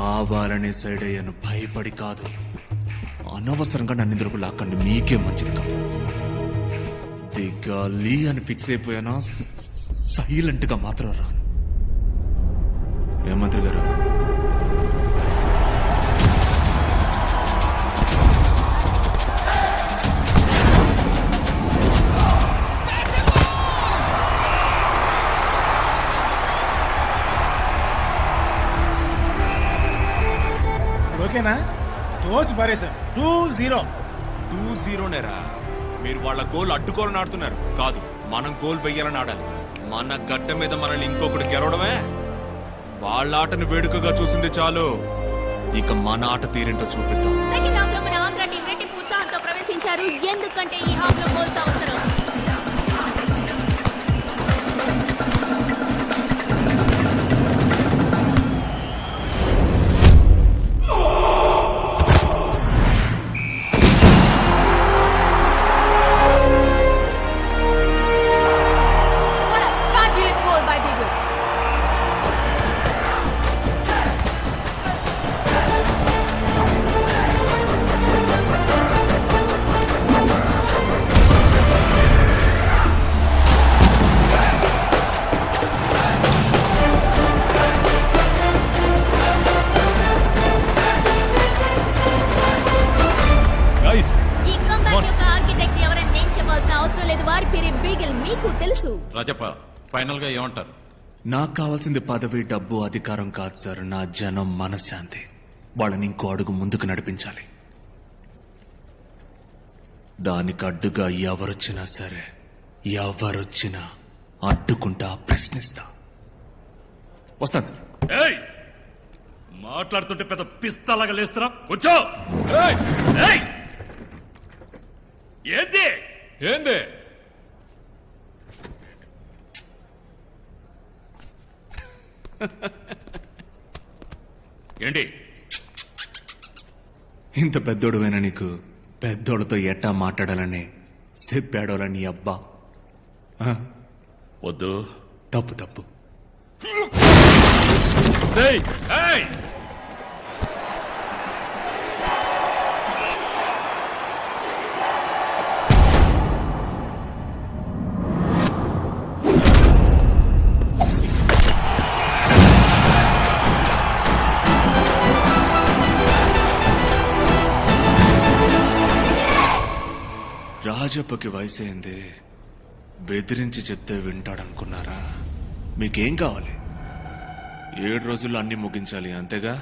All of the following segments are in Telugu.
కావాలనే సైడ్ అయ్యాను, భయపడి కాదు. అనవసరంగా నన్ను ఇందులోకి లాక్కండి, మీకే మంచిది కాదు. దిగాలి అని ఫిక్స్ అయిపోయానా సైలెంట్ గా మాత్రం రాను. ఏమంత్రి గారు, ఓకేనా? తోసి పారేసా 2-0. 2-0 నేరా? మీరు వాళ్ళ గోల్ అడ్డుకోవాలని ఆడుతున్నారు కాదు, మనం గోల్ వెయ్యాలని ఆడాలి. మన గడ్డ మీద మనల్ని ఇంకొకటి గెలవడమే. వాళ్ళ ఆటను వేడుకగా చూసింది చాలు, ఇక మన ఆట తీరేంటో చూపిద్దాం. సెకండ్ హాఫ్ లో మన ఆంధ్ర టీం రెట్టింపు ఉత్సాహంతో ప్రవేశించారు, ఎందుకంటే ఈ హాఫ్ లో గోల్స్ అవసరం. రాజప్ప, ఫైనల్ గా ఏమంటారు? నాకు కావాల్సింది పదవి, డబ్బు, అధికారం కాదు సార్. నా జనం మనశ్శాంతి. వాళ్ళని ఇంకో అడుగు ముందుకు నడిపించాలి. దానికి అడ్డుగా ఎవరొచ్చినా సరే, ఎవరొచ్చినా అడ్డుకుంటా, ప్రశ్నిస్తా. వస్తాను సార్. మాట్లాడుతుంటే పెద్ద పిస్తాలాగా లేస్తున్నా. కూర్చో. ఏంది ఏంది ఏంటి? ఇంత పెద్దోడువైనా నీకు పెద్దోళ్ళతో ఎట్టా మాట్లాడాలని చెప్పాడోలా నీ అబ్బా? వద్దు. తప్పు తప్పు. రాజప్పకి వయసైంది, బెదిరించి చెప్తే వింటాడనుకున్నారా? మీకేం కావాలి? 7 రోజుల్లో అన్ని ముగించాలి, అంతేగా?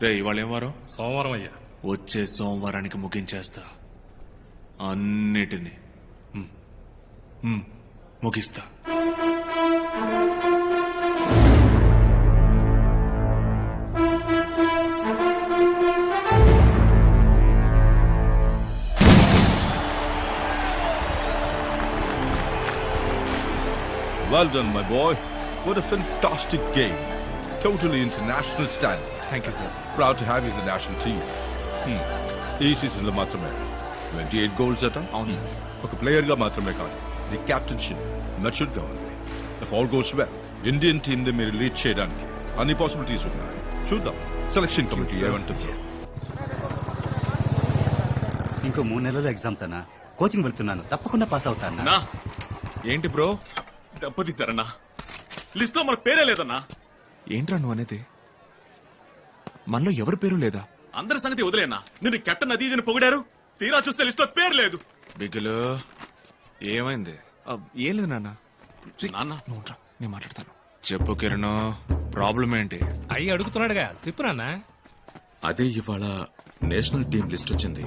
రే, ఇవాళ ఏం వారం? సోమవారం అయ్యా. వచ్చే సోమవారానికి ముగించేస్తా అన్నిటినీ. ముగిస్తా. Well done, my boy. What a fantastic game. Totally international standard. Thank you, sir. Proud to have you in the national team. ఈ సీజన్ లో మాత్రమే 28 గోల్స్ అట. అవును సార్. ఒక ప్లేయర్ గా మాత్రమే కాదు, ది కెప్టెన్షిప్ మెచ్యూర్డ్ గా ఉంది. If all goes well, Indian team ని మీరు లీడ్ చేయడానికి అన్ని పాసిబిలిటీస్ ఉన్నాయి. చూద్దాం సెలక్షన్ కమిటీ ఏమంటుంది. ఇంకో 3 నెలలు ఎగ్జామ్స్ అన్నా. కోచింగ్ వెళ్తున్నాను, తప్పకుండా పాస్ అవుతాను. ఏంటి బ్రో దెబ్బతీశారన్నా? లిస్ట్ లో మన పేరే లేదన్నా. ఏంట్రా నువ్వు అనేది? మనలో ఎవరి పేరు లేదా? అందరి సంగతి వదిలేనా? నిన్ను కెప్టెన్ అది ఇది పొగిడారు, తీరా చూస్తే లిస్ట్ లో పేరు లేదు. బిగ్గులు ఏమైంది? ఏం లేదు నాన్న. నాన్న నువ్వు రా, నేను మాట్లాడతాను. చెప్పు కిరణ్, ప్రాబ్లం ఏంటి? అయ్యి అడుగుతున్నాడుగా, చెప్పు నాన్న. అదే ఇవాళ నేషనల్ టీం లిస్ట్ వచ్చింది,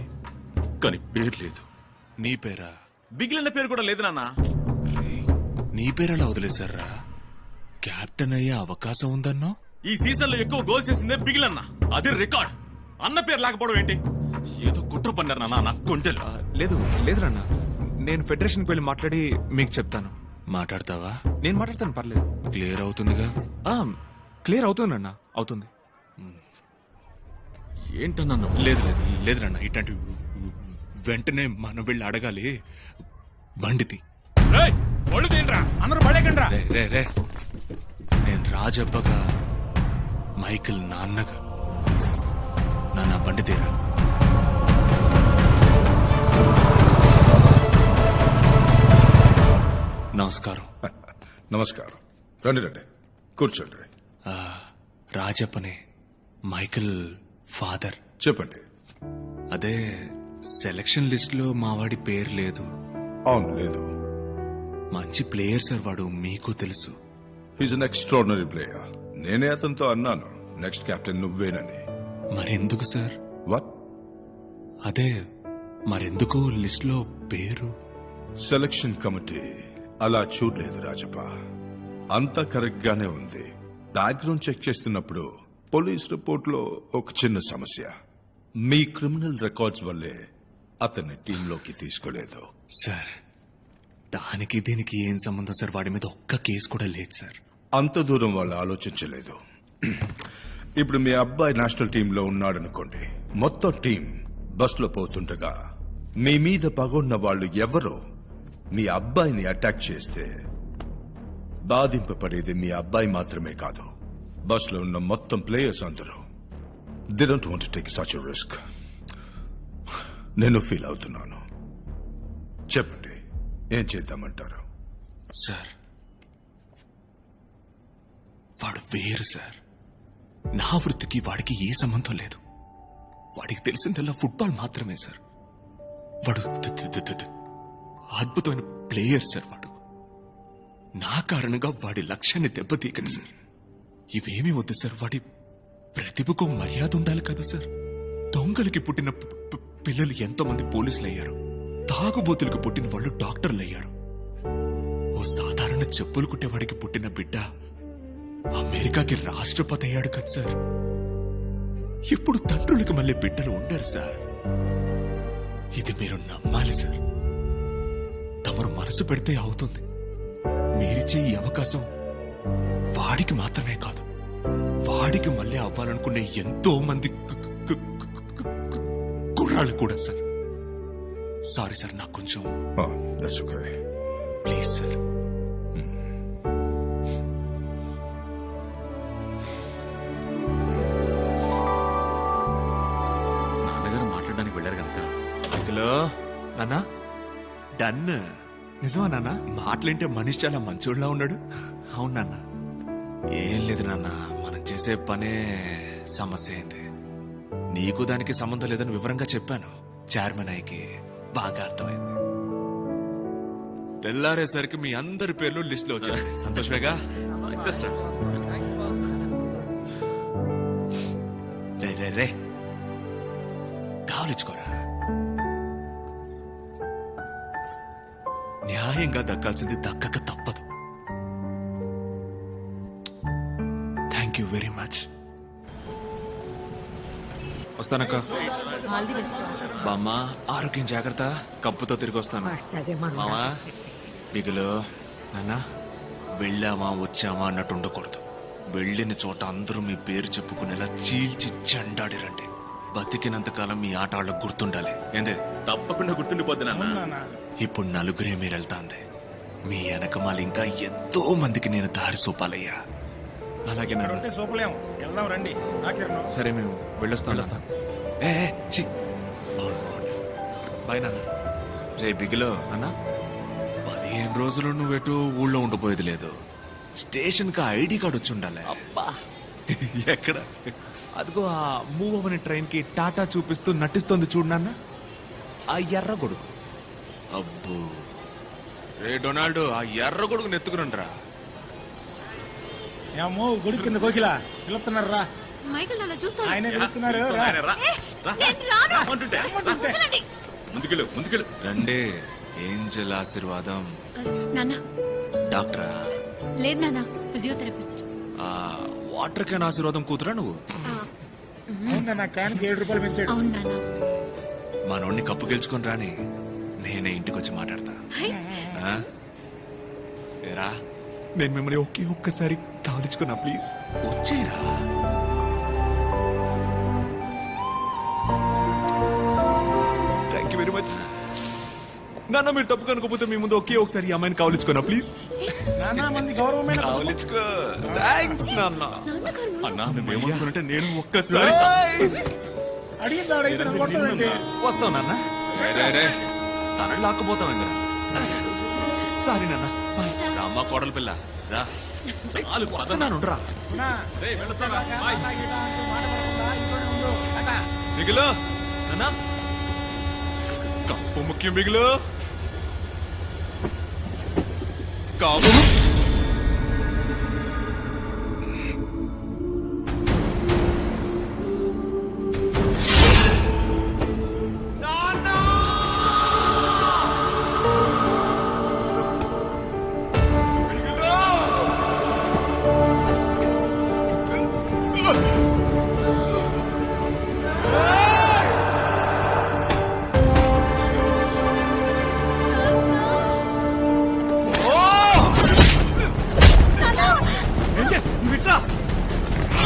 కానీ పేరు లేదు. నీ పేరా? బిగిలిన పేరు కూడా లేదు నాన్న. నీ పేరెలా వదిలేశారా? కెప్టెన్ అయ్యే అవకాశం ఉందన్నో. ఈ సీజన్ లో ఎక్కువ గోల్ చేసిందే బిగిలన్న, అది రికార్డ్. అన్న పేరు లేకపోవడం ఏంటి? ఏదో కుట్ర పన్నారు నాన్న నా కొంటెలు. లేదు లేదు నాన్న, నేను ఫెడరేషన్కి వెళ్ళి మాట్లాడి మీకు చెప్తాను. మాట్లాడతావా? నేను మాట్లాడతాను, పర్లేదు. క్లియర్ అవుతుందిగా? క్లియర్ అవుతుంది నాన్న, అవుతుంది. ఏంటన్నా? లేదు లేదు లేదు నాన్న, ఇట్లాంటి వెంటనే మనం వెళ్ళి అడగాలి. బండితి ఒళ్ళు తిండ్రా, అందరూ పడేకండ్రా. రే రే రే, నేను రాజబ్బగా, మైకిల్ నాన్నగా నాన్న బండి తీరా. నమస్కారం. నమస్కారం. రండి రండి, కూర్చోండి. రాజప్పనే, మైకిల్ ఫాదర్. చెప్పండి. అదే సెలక్షన్ లిస్ట్ లో మావాడి పేరు లేదు. అవును, లేదు. మంచి ప్లేయర్ సార్ వాడు, మీకు తెలుసు. He's an extraordinary player. నేనే అతనితో అన్నాను నెక్స్ట్ కెప్టెన్ నువ్వేనని. మరెందుకు సార్? వాట్? అదే మరెందుకు లిస్ట్ లో పేరు? సెలక్షన్ కమిటీ అలా చూడలేదు రాజప్ప. అంతా కరెక్ట్ గానే ఉంది. బ్యాక్గ్రౌండ్ చెక్ చేస్తున్నప్పుడు పోలీస్ రిపోర్ట్ లో ఒక చిన్న సమస్య. మీ క్రిమినల్ రికార్డ్స్ వల్లే అతన్ని టీంలోకి తీసుకోలేదు. సార్ దానికి దీనికి ఏం సంబంధం సార్? వాడి మీద ఒక్క కేసు కూడా లేదు సార్. అంత దూరం వాళ్ళు ఆలోచించలేదు. ఇప్పుడు మీ అబ్బాయి నేషనల్ టీంలో ఉన్నాడనుకోండి. మొత్తం టీం బస్ లో పోతుండగా మీ మీద పగొన్న వాళ్ళు ఎవరో మీ అబ్బాయిని అటాక్ చేస్తే బాధింపబడేది మీ అబ్బాయి మాత్రమే కాదు, బస్ లో ఉన్న మొత్తం ప్లేయర్స్ అందరూ. They don't want to take such a risk. నేను ఫీల్ అవుతున్నాను. చెప్పండి, ఏం చేద్దామంటారు? సార్ వాడు వేరు సార్. నా వృత్తికి వాడికి ఏ సంబంధం లేదు. వాడికి తెలిసిందల్లా ఫుట్బాల్ మాత్రమే సార్. వాడు అద్భుతమైన ప్లేయర్ సార్. వాడు నా కారణంగా వాడి లక్ష్యాన్ని దెబ్బతీయకండి సార్. ఇవేమీ వద్దు సార్. వాడి ప్రతిభకు మర్యాద ఉండాలి కదా సార్. దొంగలకి పుట్టిన పిల్లలు ఎంతో మంది పోలీసులు అయ్యారు. తాగుబోతులకు పుట్టిన వాళ్ళు డాక్టర్లు అయ్యారు. ఓ సాధారణ చెప్పులు కుట్టేవాడికి పుట్టిన బిడ్డ అమెరికాకి రాష్ట్రపతి అయ్యాడు కదా సార్. ఇప్పుడు తండ్రులకు మళ్ళీ బిడ్డలు ఉండరు సార్. ఇది మీరు నమ్మాలి సార్. తమరు మనసు పెడితే అవుతుంది. మీరిచ్చే ఈ అవకాశం వాడికి మాత్రమే కాదు, వాడికి మళ్ళీ అవ్వాలనుకునే ఎంతో మంది కుర్రాళ్ళు కూడా సార్. సారీ సార్, నాకు కొంచెం ప్లీజ్ సార్. నాన్నగారు మాట్లాడడానికి వెళ్ళారు కనుక. హలో నాన్న. డన్. నిజమా నాన్న? మాటలేంటే మనిషి చాలా మంచోళ్ళలా ఉన్నాడు. అవును నాన్న. ఏం లేదు నాన్న, మనం చేసే పనే సమస్య అయింది. నీకు దానికి సంబంధం లేదని వివరంగా చెప్పాను. చైర్మన్ అయ్యకి బాగా అర్థమైంది. తెల్లారేసరికి మీ అందరి పేర్లు లిస్ట్ లో వచ్చాయి. సంతోషమేగా? సక్సెస్ రా. రే రే రే కావలించుకోరా. న్యాయంగా దక్కాల్సింది దక్కక తప్పదు. Thank you very much. వస్తానక్క. బామ్మ ఆరోగ్యం జాగ్రత్త. కప్పుతో తిరిగి వస్తాను. మామా బిగులు. నాన్న వెళ్ళామా వచ్చామా అన్నట్టు ఉండకూడదు. వెళ్ళిన చోట అందరూ మీ పేరు చెప్పుకునేలా చీల్చి చెండాడిరండి. బతికినంతకాలం మీ ఆట వాళ్ళకు గుర్తుండాలి. ఏందే? తప్పకుండా గుర్తుండిపోద్ది నాన్న. ఇప్పుడు నలుగురే మీరు వెళ్తాంది. మీ వెనకమాల ఇంకా ఎంతో మందికి నేను దారి సూపాలయ్యా. అలాగే సూపలేం. వెళ్దాం రండి. సరే మేము వెళ్ళొస్తాం. బాయ్ నాన్న. రే బిగిలో అన్న, 15 రోజులు నువ్వెటు ఊళ్ళో ఉండిపోయేది లేదు. స్టేషన్ కి ఐడి కార్డు వచ్చి ఉండాలి. ఎక్కడ? అదిగో ఆ మూవ్ అవని ట్రైన్ కి టాటా చూపిస్తూ నటిస్తోంది చూడు నాన్న, ఆ ఎర్ర గొడుగు. అబ్బో రే డొనాల్డ్, ఆ ఎర్ర గొడుగు నెత్తుకురండ్రా. ఏమో గుడి కింద కోకిల పిలుస్తున్నారు రా. మైకిల్ నన్ను చూస్తాను. ఆయన పిలుస్తున్నారు. ముందుకెళ్ళు. రండి. ఏంజల్ ఆశీర్వాదం. నాన్న. డాక్టరా? లేదు నాన్న, ఫిజియోథెరపిస్ట్. వాటర్ క్యాన్ ఆశీర్వాదం కూతురా నువ్వు? అవునా? క్యాన్కి 7 రూపాయలు పెంచాడు. అవును నాన్న. మనోడిని కప్పు గెలుచుకొని రాని, నేనే ఇంటికి వచ్చి మాట్లాడతా. ఏరా, నేను మిమ్మల్ని ఒక్కసారి కావలించుకున్నా. ప్లీజ్ వచ్చేరా. థ్యాంక్ యూ వెరీ మచ్ నాన్న. మీరు తప్పు కనుకోపోతే మీ ముందు ఒకసారి ఈ అమ్మాయిని కావలించుకున్నా. ప్లీజ్ నానా మంది గౌరవమైన కావలించుకో. థ్యాంక్స్ నాన్న. నాన్నగారు అన్నా నువ్వేమనుకున్నట్టే నేను ఒక్కసారి అడిగింది ఆడైతే నన్ను కొట్టమండి. వస్తావు నాన్న తనని లాక్కుపోతావు ఇంద్ర సారీ నాన్న బాయ్ రామ్మ కోడలు పిల్ల రా చాలు వస్తున్నాను రా అవునా? బాయ్ మాట పడకుండా ఇంట్లోనే ఉండు. టాటా. మిగులు నాన్న కప్పు ముఖ్యం మిగులు కాపు